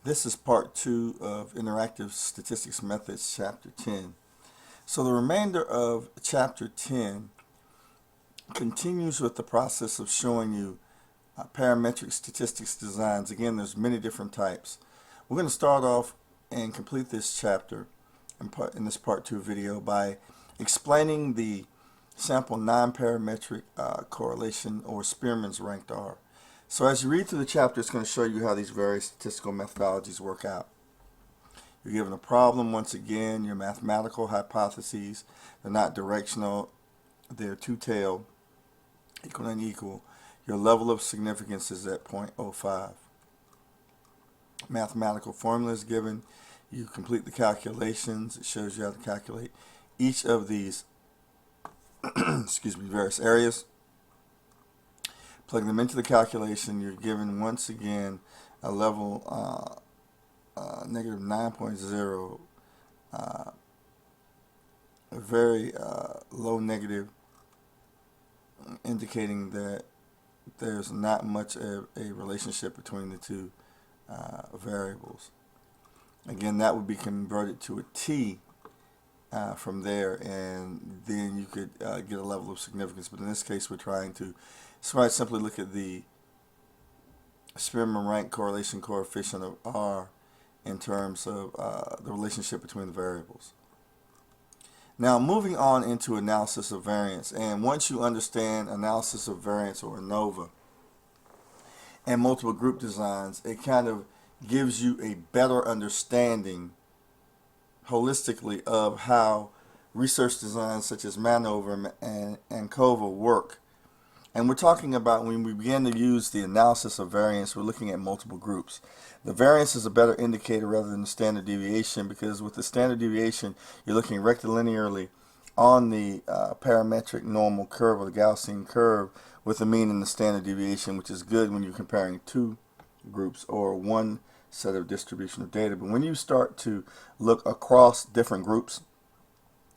This is part 2 of Interactive Statistics Methods, Chapter 10. So the remainder of Chapter 10 continues with the process of showing you parametric statistics designs. Again, there's many different types. We're going to start off and complete this chapter in this part 2 video by explaining the sample non-parametric correlation, or Spearman's ranked R. So as you read through the chapter, it's going to show you how these various statistical methodologies work out. You're given a problem once again, your mathematical hypotheses. They're not directional, they're two-tailed, equal and unequal. Your level of significance is at 0.05. Mathematical formula is given. You complete the calculations. It shows you how to calculate each of these various areas. Plug them into the calculation. You're given once again a level negative 9.0, a very low negative, indicating that there's not much of a relationship between the two variables. Again, that would be converted to a t from there, and then you could get a level of significance. But in this case, we're trying to simply look at the Spearman rank correlation coefficient of R in terms of the relationship between the variables. Now, moving on into analysis of variance, and once you understand analysis of variance, or ANOVA, and multiple group designs, it kind of gives you a better understanding holistically of how research designs such as MANOVA and COVA work. And we're talking about, when we begin to use the analysis of variance, we're looking at multiple groups. The variance is a better indicator rather than the standard deviation, because with the standard deviation, you're looking rectilinearly on the parametric normal curve, or the Gaussian curve, with the mean and the standard deviation, which is good when you're comparing two groups or one set of distribution of data. But when you start to look across different groups,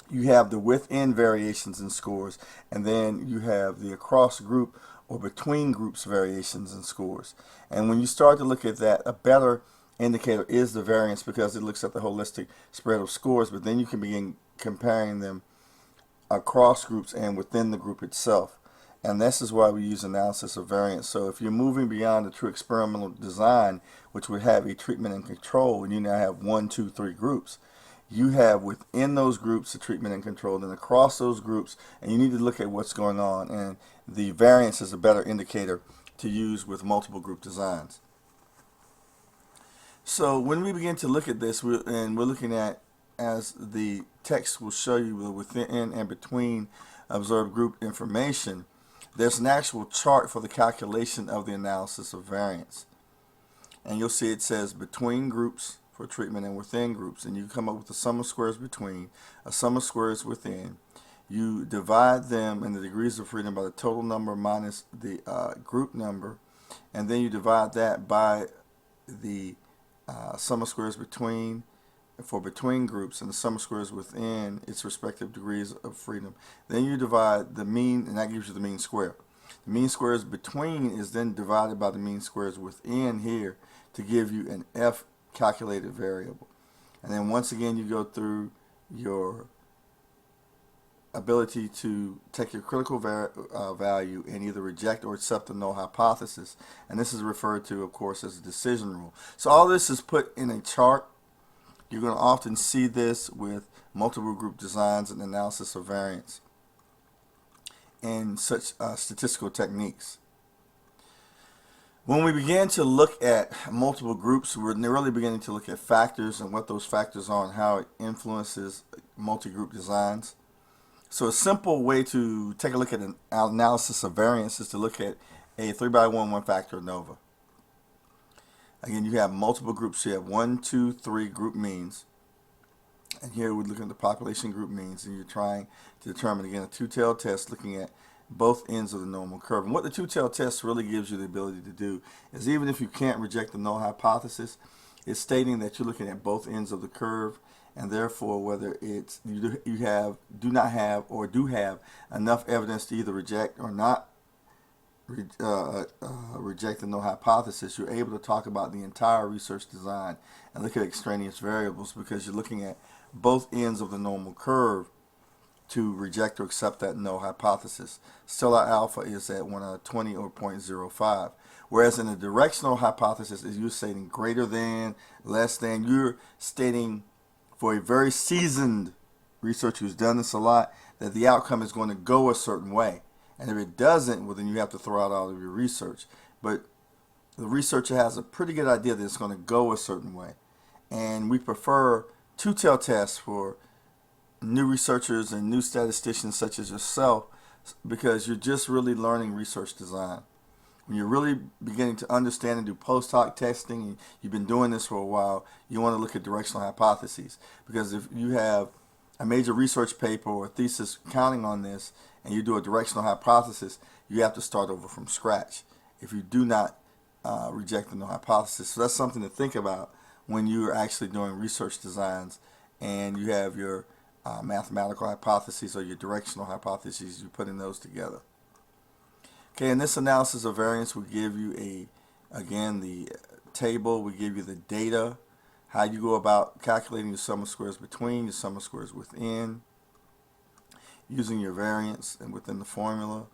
you have the within variations in scores, and then you have the across group or between groups variations in scores. And when you start to look at that, a better indicator is the variance, because it looks at the holistic spread of scores, but then you can begin comparing them across groups and within the group itself. And this is why we use analysis of variance. So if you're moving beyond the true experimental design, which would have a treatment and control, and you now have 1, 2, 3 groups, you have within those groups the treatment and control, and across those groups, and you need to look at what's going on. And the variance is a better indicator to use with multiple group designs. So when we begin to look at this, we're looking at, as the text will show you, the within and between observed group information, there's an actual chart for the calculation of the analysis of variance. And you'll see it says between groups for treatment and within groups, and you come up with a sum of squares between, a sum of squares within. You divide them in the degrees of freedom by the total number minus the group number, and then you divide that by the sum of squares between for between groups, and the sum of squares within its respective degrees of freedom. Then you divide the mean, and that gives you the mean square. The mean squares between is then divided by the mean squares within here to give you an F calculated variable. And then once again, you go through your ability to take your critical value and either reject or accept the null hypothesis. And this is referred to, of course, as a decision rule. So all this is put in a chart. You're going to often see this with multiple group designs and analysis of variance and such statistical techniques. When we begin to look at multiple groups, we're really beginning to look at factors and what those factors are and how it influences multi-group designs. So a simple way to take a look at an analysis of variance is to look at a 3x1 one-factor ANOVA. Again, you have multiple groups. You have 1, 2, 3 group means. And here we're looking at the population group means, and you're trying to determine, again, a two-tailed test looking at both ends of the normal curve. And what the two-tailed test really gives you the ability to do is, even if you can't reject the null hypothesis, it's stating that you're looking at both ends of the curve, and therefore whether it's do not have or do have enough evidence to either reject or not reject the null hypothesis, you're able to talk about the entire research design and look at extraneous variables, because you're looking at both ends of the normal curve to reject or accept that null hypothesis. Still, our alpha is at 20 or 0.05. Whereas in a directional hypothesis, is you're stating greater than, less than. You're stating for a very seasoned researcher who's done this a lot that the outcome is going to go a certain way. And if it doesn't, well, then you have to throw out all of your research. But the researcher has a pretty good idea that it's going to go a certain way. And we prefer two-tailed tests for new researchers and new statisticians such as yourself, because you're just really learning research design. When you're really beginning to understand and do post hoc testing, and you've been doing this for a while, you want to look at directional hypotheses. Because if you have a major research paper or a thesis counting on this, and you do a directional hypothesis, you have to start over from scratch if you do not reject the null hypothesis. So that's something to think about when you're actually doing research designs and you have your mathematical hypotheses or your directional hypotheses, you're putting those together. Okay, in this analysis of variance, we give you again the table, we give you the data, how you go about calculating your sum of squares between, your sum of squares within, using your variance and within the formula,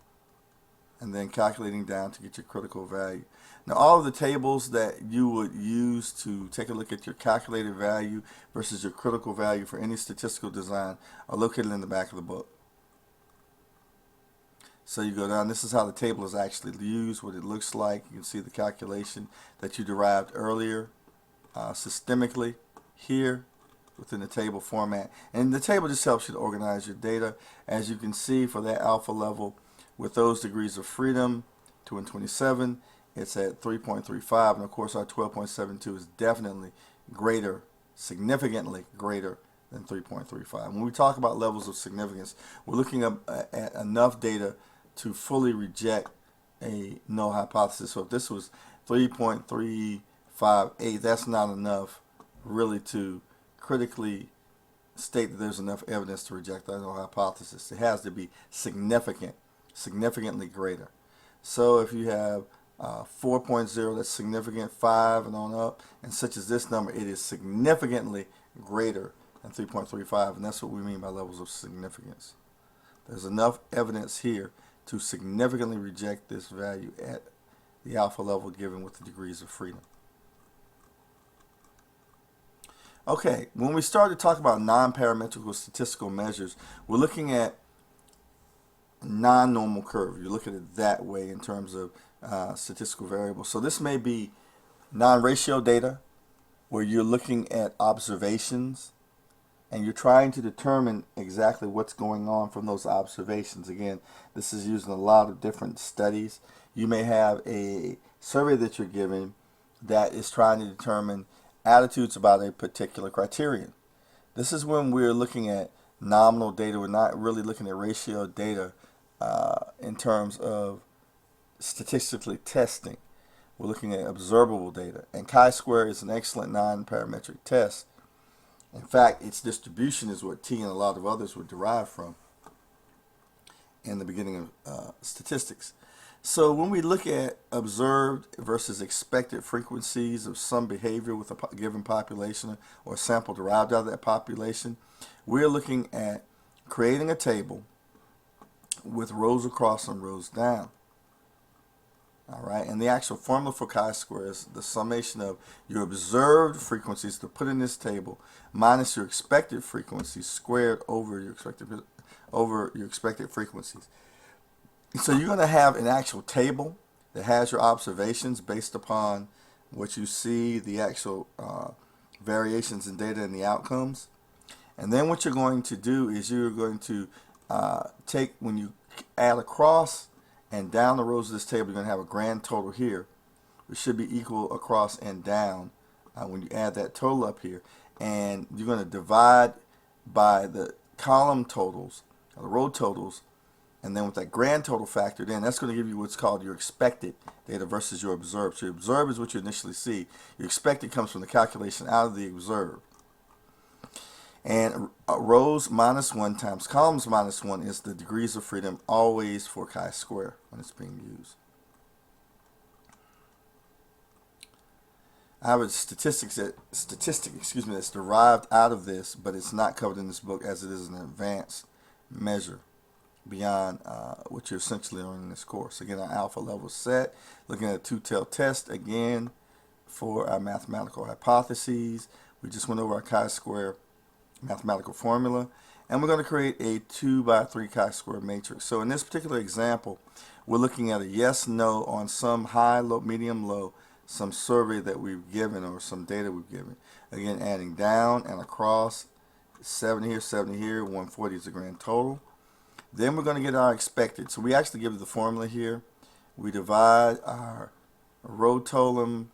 and then calculating down to get your critical value. Now, all of the tables that you would use to take a look at your calculated value versus your critical value for any statistical design are located in the back of the book. So you go down, this is how the table is actually used, what it looks like. You can see the calculation that you derived earlier systemically here within the table format. And the table just helps you to organize your data. As you can see, for that alpha level, with those degrees of freedom, 2 and 27, it's at 3.35, and of course our 12.72 is definitely greater, significantly greater than 3.35. When we talk about levels of significance, we're looking at enough data to fully reject a null hypothesis. So if this was 3.358, that's not enough really to critically state that there's enough evidence to reject that null hypothesis. It has to be significant, significantly greater. So if you have 4.0, that's significant, 5 and on up, and such as this number, it is significantly greater than 3.35, and that's what we mean by levels of significance. There's enough evidence here to significantly reject this value at the alpha level given with the degrees of freedom. Okay, when we start to talk about non-parametric statistical measures, we're looking at non-normal curve. You look at it that way in terms of statistical variables. So this may be non-ratio data, where you're looking at observations and you're trying to determine exactly what's going on from those observations. Again, this is using a lot of different studies. You may have a survey that you're giving that is trying to determine attitudes about a particular criterion. This is when we're looking at nominal data. We're not really looking at ratio data in terms of statistically testing. We're looking at observable data. And chi-square is an excellent non-parametric test. In fact, its distribution is what T and a lot of others would derive from in the beginning of statistics. So when we look at observed versus expected frequencies of some behavior with a given population or a sample derived out of that population, we're looking at creating a table with rows across and rows down. All right, and the actual formula for chi-square is the summation of your observed frequencies to put in this table minus your expected frequencies squared over your expected frequencies. So you're going to have an actual table that has your observations based upon what you see, the actual variations in data and the outcomes. And then what you're going to do is you're going to take, when you add across and down the rows of this table, you're going to have a grand total here, which should be equal across and down when you add that total up here. And you're going to divide by the column totals, or the row totals, and then with that grand total factored in, that's going to give you what's called your expected data versus your observed. So your observed is what you initially see. Your expected comes from the calculation out of the observed. And rows minus 1 times columns minus 1 is the degrees of freedom always for chi-square when it's being used. I have a statistic, excuse me, that's derived out of this, but it's not covered in this book as it is an advanced measure beyond what you're essentially learning in this course. Again, our alpha level set, looking at a two-tailed test again for our mathematical hypotheses. We just went over our chi-square mathematical formula, and we're going to create a 2 by 3 chi-square matrix. So in this particular example, we're looking at a yes, no on some high, low, medium, low, some survey that we've given or some data we've given. Again, adding down and across, 70 here, 140 is the grand total. Then we're going to get our expected. So we actually give the formula here. We divide our row total,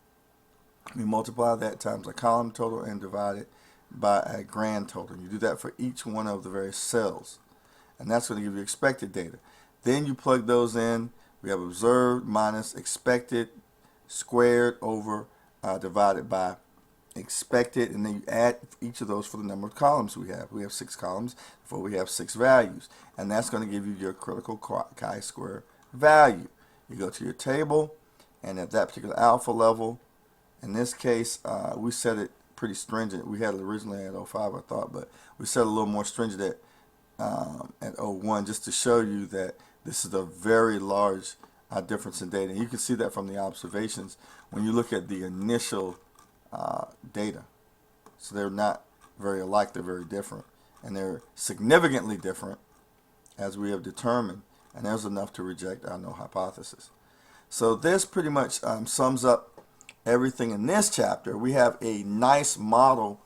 we multiply that times our column total and divide it by a grand total. You do that for each one of the various cells, and that's going to give you expected data. Then you plug those in. We have observed minus expected squared over divided by expected, and then you add each of those for the number of columns we have. We have 6 columns, therefore we have 6 values, and that's going to give you your critical chi-square value. You go to your table, and at that particular alpha level, in this case, we set it pretty stringent. We had it originally at 05, I thought, but we set it a little more stringent at 01, just to show you that this is a very large difference in data. And you can see that from the observations when you look at the initial data. So they're not very alike, they're very different. And they're significantly different, as we have determined, and there's enough to reject our null hypothesis. So this pretty much sums up everything in this chapter. We have a nice model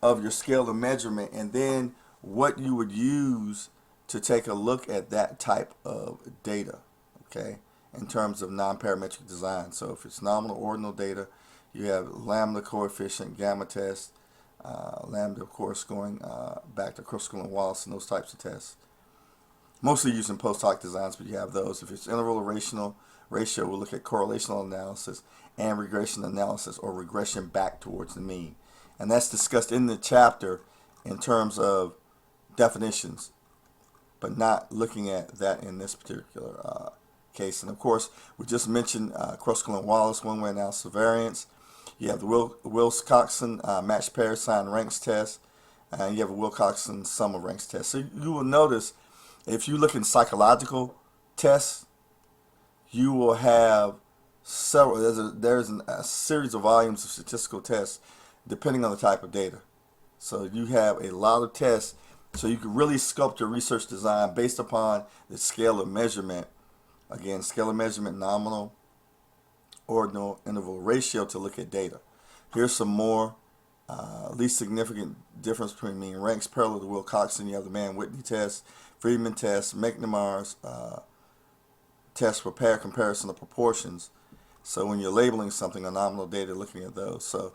of your scale of measurement, and then what you would use to take a look at that type of data, okay, in terms of non-parametric design. So if it's nominal ordinal data, you have lambda coefficient, gamma test, lambda, of course, going back to Kruskel and Wallace and those types of tests. Mostly using post hoc designs, but you have those. If it's interval or ratio, we'll look at correlational analysis and regression analysis, or regression back towards the mean. And that's discussed in the chapter in terms of definitions, but not looking at that in this particular case. And of course, we just mentioned Kruskel and Wallace one-way analysis of variance. You have the Wilcoxon matched pair sign ranks test, and you have a Wilcoxon sum of ranks test. So you will notice, if you look in psychological tests, you will have several. There's a series of volumes of statistical tests depending on the type of data. So you have a lot of tests, so you can really sculpt your research design based upon the scale of measurement. Again, scale of measurement, nominal, ordinal, interval, ratio to look at data. Here's some more. Least significant difference between mean ranks, parallel to Wilcoxon. You have the Mann-Whitney test, Friedman test, McNemar's test for pair comparison of proportions. So when you're labeling something, a nominal data, looking at those. So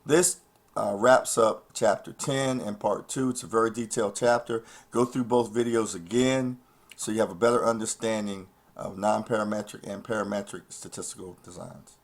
this wraps up chapter 10 and part 2. It's a very detailed chapter. Go through both videos again so you have a better understanding of non-parametric and parametric statistical designs.